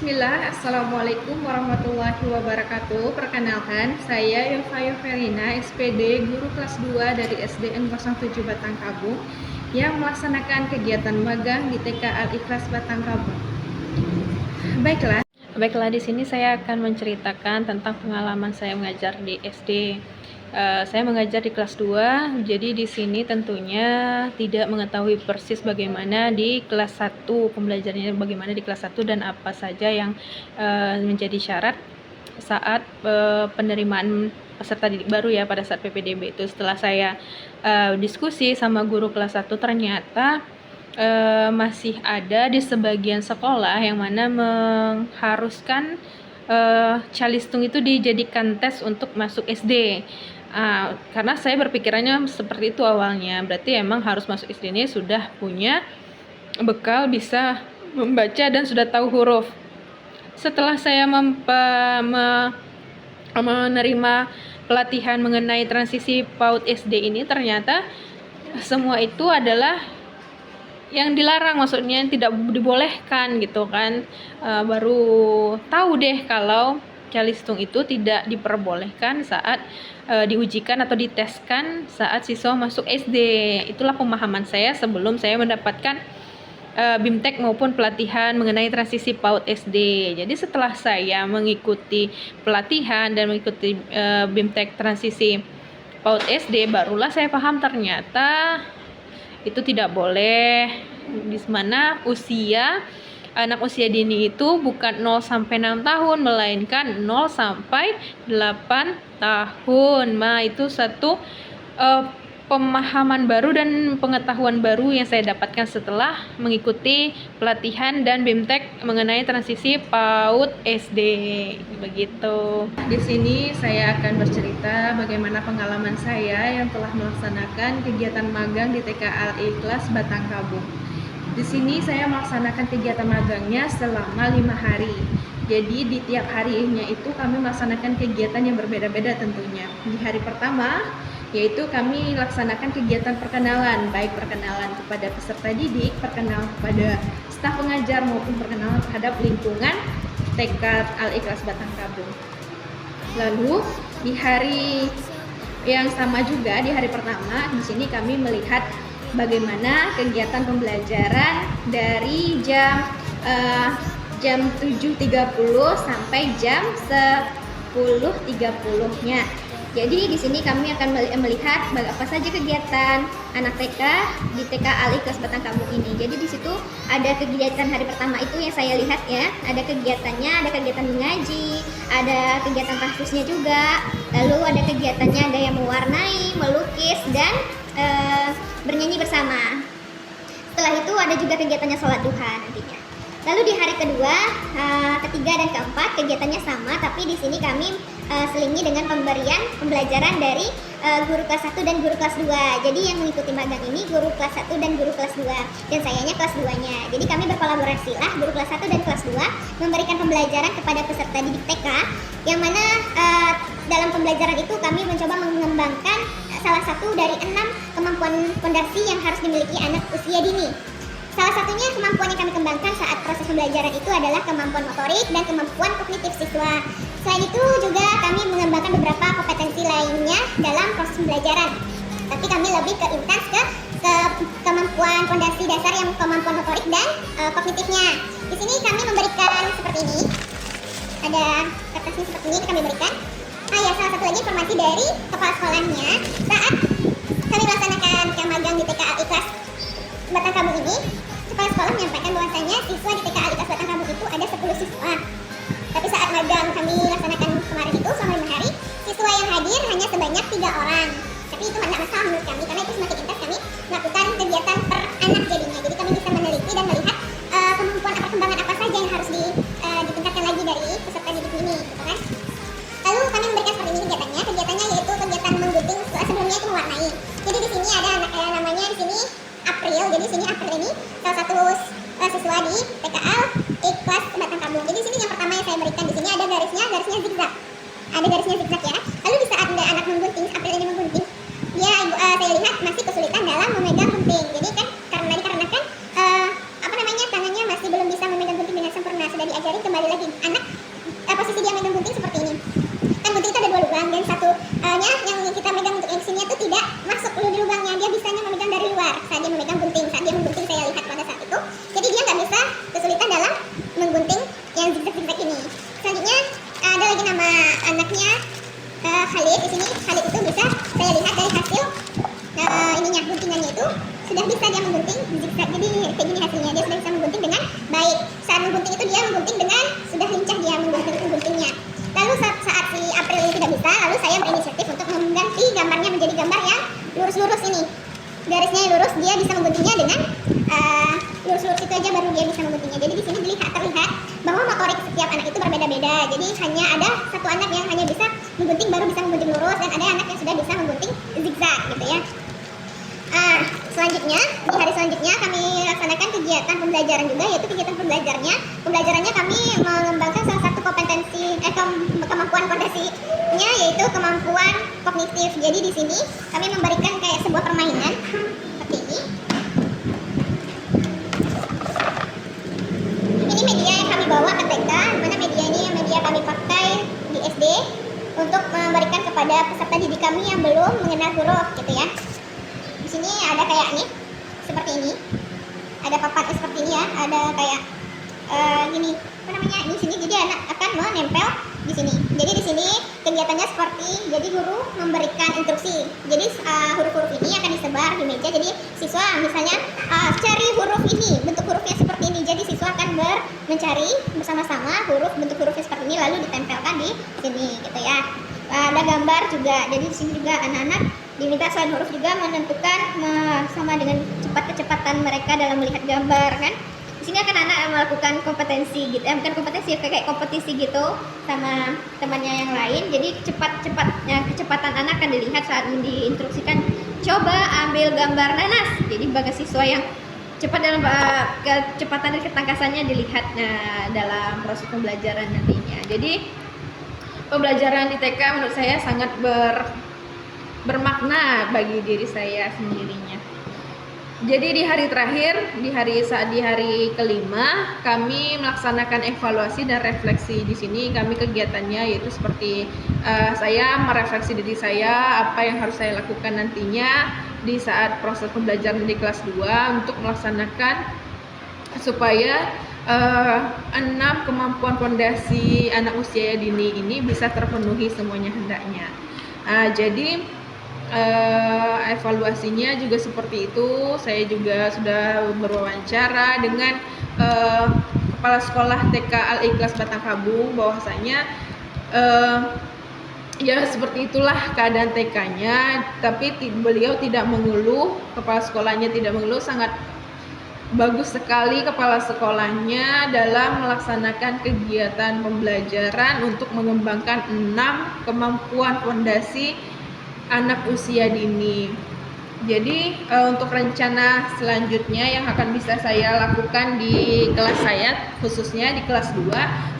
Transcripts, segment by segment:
Bismillah, Assalamualaikum warahmatullahi wabarakatuh. Perkenalkan, saya Yova Yoverina, SPD, guru kelas 2 dari SDN 07 Batangkabung yang melaksanakan kegiatan magang di TK Al-Ikhlas Batangkabung. Baiklah, di sini saya akan menceritakan tentang pengalaman saya mengajar di SD. Saya mengajar di kelas 2, jadi di sini tentunya tidak mengetahui persis bagaimana di kelas 1, pembelajarannya bagaimana di kelas 1 dan apa saja yang menjadi syarat saat penerimaan peserta didik baru ya pada saat PPDB itu. Setelah saya diskusi sama guru kelas 1, ternyata masih ada di sebagian sekolah yang mana mengharuskan calistung itu dijadikan tes untuk masuk SD. Karena saya berpikirannya seperti itu awalnya, berarti emang harus masuk SD ini sudah punya bekal bisa membaca dan sudah tahu huruf. Setelah saya menerima pelatihan mengenai transisi PAUD SD ini, ternyata semua itu adalah yang dilarang, maksudnya yang tidak dibolehkan gitu kan. Baru tahu deh kalau calistung itu tidak diperbolehkan saat diujikan atau diteskan saat siswa masuk SD. Itulah pemahaman saya sebelum saya mendapatkan BIMTEK maupun pelatihan mengenai transisi PAUD SD. Jadi setelah saya mengikuti pelatihan dan mengikuti BIMTEK transisi PAUD SD, barulah saya paham ternyata itu tidak boleh, di mana anak usia dini itu bukan 0 sampai 6 tahun, melainkan 0 sampai 8 tahun. Nah, itu satu pemahaman baru dan pengetahuan baru yang saya dapatkan setelah mengikuti pelatihan dan BIMTEK mengenai transisi PAUD SD. Begitu. Di sini saya akan bercerita bagaimana pengalaman saya yang telah melaksanakan kegiatan magang di TK Al-Ikhlas Batangkabung. Di sini saya melaksanakan kegiatan magangnya selama 5 hari. Jadi di tiap harinya itu kami melaksanakan kegiatan yang berbeda-beda tentunya. Di hari pertama yaitu kami laksanakan kegiatan perkenalan, baik perkenalan kepada peserta didik, perkenalan kepada staf pengajar maupun perkenalan terhadap lingkungan TK Al-Ikhlas Batangkabung. Lalu di hari yang sama juga, di hari pertama, di sini kami melihat bagaimana kegiatan pembelajaran dari jam 7.30 sampai jam 10.30-nya. Jadi di sini kami akan melihat apa saja kegiatan anak TK di TK Al-Ikhlas Batangkabung ini. Jadi di situ ada kegiatan hari pertama itu yang saya lihat ya, ada kegiatannya, ada kegiatan mengaji, ada kegiatan tahfidznya juga. Lalu ada kegiatannya, ada yang mewarnai, melukis dan bernyanyi bersama. Setelah itu ada juga kegiatannya sholat duha nantinya. Lalu di hari kedua, ketiga dan keempat kegiatannya sama, tapi di sini kami selingi dengan pembelajaran dari guru kelas 1 dan guru kelas 2. Jadi yang mengikuti magang ini guru kelas 1 dan guru kelas 2 dan sayanya kelas 2-nya. Jadi kami berkolaborasi lah, guru kelas 1 dan kelas 2 memberikan pembelajaran kepada peserta didik TK, yang mana dalam pembelajaran itu kami mencoba mengembangkan salah satu dari 6 kemampuan fondasi yang harus dimiliki anak usia dini. Salah satunya kemampuan yang kami kembangkan saat proses pembelajaran itu adalah kemampuan motorik dan kemampuan kognitif siswa. Selain itu juga kami mengembangkan beberapa kompetensi lainnya dalam proses pembelajaran. Tapi kami lebih ke intens ke kemampuan fondasi dasar yang kemampuan motorik dan kognitifnya. Di sini kami memberikan seperti ini. Ada kertasnya seperti ini kami berikan. Salah satu lagi informasi dari kepala sekolahnya saat kami melaksanakan magang di TK Al-Ikhlas Batangkabung ini, kepala sekolah menyampaikan bahwasanya siswa di TK Al-Ikhlas Batangkabung itu ada 10 siswa. Tapi saat magang kami laksanakan kemarin itu selama 5 hari, siswa yang hadir hanya sebanyak 3 orang. Tapi itu tidak masalah menurut kami, karena itu semakin intens kami melakukan kegiatan per anak jadinya. Jadi kami bisa meneliti dan melihat kemampuan perkembangan apa saja yang harus ditingkatkan lagi dari peserta didik ini, gitu kan. Lalu kami memberikan seperti ini kegiatannya yaitu kegiatan menggunting, sebelumnya itu mewarnai. Jadi di sini ada namanya di sini April. Jadi sini April ini salah satu siswa di TK Al-Ikhlas Batangkabung. Jadi sini yang pertama yang saya berikan di sini ada garisnya zigzag. Ada garisnya zigzag ya. Lalu di saat anak menggunting, April ini menggunting, dia saya lihat masih kesulitan dalam memegang gunting. Jadi kan dikarenakan tangannya masih belum bisa memegang gunting dengan sempurna. Sudah diajari kembali lagi hasilnya. Dia sudah bisa menggunting dengan baik. Saat menggunting itu dia menggunting dengan sudah lincah dia mengguntingnya. Lalu saat si April ini tidak bisa, lalu saya berinisiatif untuk mengganti gambarnya menjadi gambar yang lurus-lurus ini. Garisnya yang lurus, dia bisa mengguntingnya dengan lurus-lurus itu aja baru dia bisa mengguntingnya. Jadi di sini terlihat bahwa motorik setiap anak itu berbeda-beda. Jadi hanya ada satu anak yang hanya bisa menggunting baru bisa menggunting lurus, dan ada anak yang sudah bisa menggunting zigzag gitu ya. Selanjutnya, di hari selanjutnya kami laksanakan kegiatan pembelajaran juga, yaitu kegiatan pembelajarannya kami mengembangkan salah satu kemampuan fondasinya, yaitu kemampuan kognitif. Jadi di sini kami memberikan kayak sebuah permainan seperti ini. Ini media yang kami bawa ke TK, dimana media ini yang media kami pakai di SD untuk memberikan kepada peserta didik kami yang belum mengenal huruf gitu ya. Di sini ada kayak nih, seperti ini. Ada papan seperti ini ya, ada kayak gini, apa namanya? Di sini jadi anak akan menempel di sini. Jadi di sini kegiatannya seperti jadi guru memberikan instruksi. Jadi huruf-huruf ini akan disebar di meja. Jadi siswa misalnya cari huruf ini, bentuk hurufnya seperti ini. Jadi siswa akan mencari bersama-sama bentuk hurufnya seperti ini, lalu ditempelkan di sini gitu ya. Ada gambar juga. Jadi di sini juga anak-anak diminta selain huruf juga menentukan sama dengan kecepatan mereka dalam melihat gambar kan. Di sini akan anak melakukan kompetensi gitu, bukan kompetensi, kayak kompetisi gitu sama temannya yang lain. Jadi kecepatan anak akan dilihat saat diinstruksikan, coba ambil gambar nanas. Jadi bagi siswa yang cepat dalam kecepatan dan ketangkasannya dilihat dalam proses pembelajaran nantinya. Jadi pembelajaran di TK menurut saya sangat bermakna bagi diri saya sendirinya. Jadi di hari terakhir, di hari kelima, kami melaksanakan evaluasi dan refleksi. Di sini kami kegiatannya yaitu seperti saya merefleksi diri saya, apa yang harus saya lakukan nantinya di saat proses pembelajaran di kelas 2 untuk melaksanakan supaya 6 kemampuan fondasi anak usia dini ini bisa terpenuhi semuanya hendaknya. Jadi evaluasinya juga seperti itu. Saya juga sudah berwawancara dengan kepala sekolah TK Al-Ikhlas Batanghabung, bahwasanya ya seperti itulah keadaan TK-nya, tapi beliau tidak mengeluh, kepala sekolahnya tidak mengeluh, sangat bagus sekali kepala sekolahnya dalam melaksanakan kegiatan pembelajaran untuk mengembangkan 6 kemampuan fondasi anak usia dini. Jadi untuk rencana selanjutnya yang akan bisa saya lakukan di kelas saya, khususnya di kelas 2,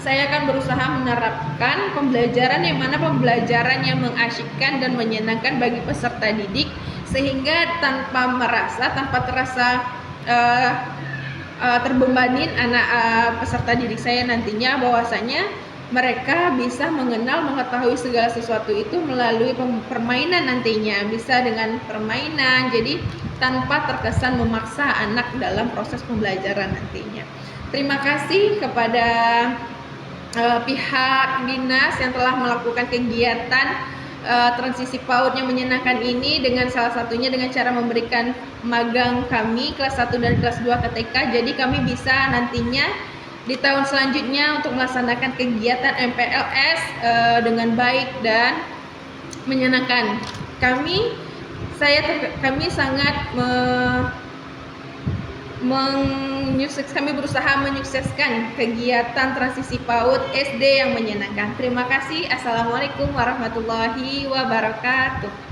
saya akan berusaha menerapkan pembelajaran yang mana pembelajaran yang mengasyikkan dan menyenangkan bagi peserta didik, sehingga tanpa terasa terbebanin anak peserta didik saya nantinya, bahwasanya mereka bisa mengetahui segala sesuatu itu melalui permainan nantinya, bisa dengan permainan, jadi tanpa terkesan memaksa anak dalam proses pembelajaran nantinya. Terima kasih kepada pihak dinas yang telah melakukan kegiatan transisi PAUD yang menyenangkan ini, dengan salah satunya dengan cara memberikan magang kami kelas 1 dan kelas 2 ke TK. Jadi kami bisa nantinya di tahun selanjutnya untuk melaksanakan kegiatan MPLS dengan baik dan menyenangkan. Kami sangat kami berusaha menyukseskan kegiatan transisi PAUD SD yang menyenangkan. Terima kasih. Assalamualaikum warahmatullahi wabarakatuh.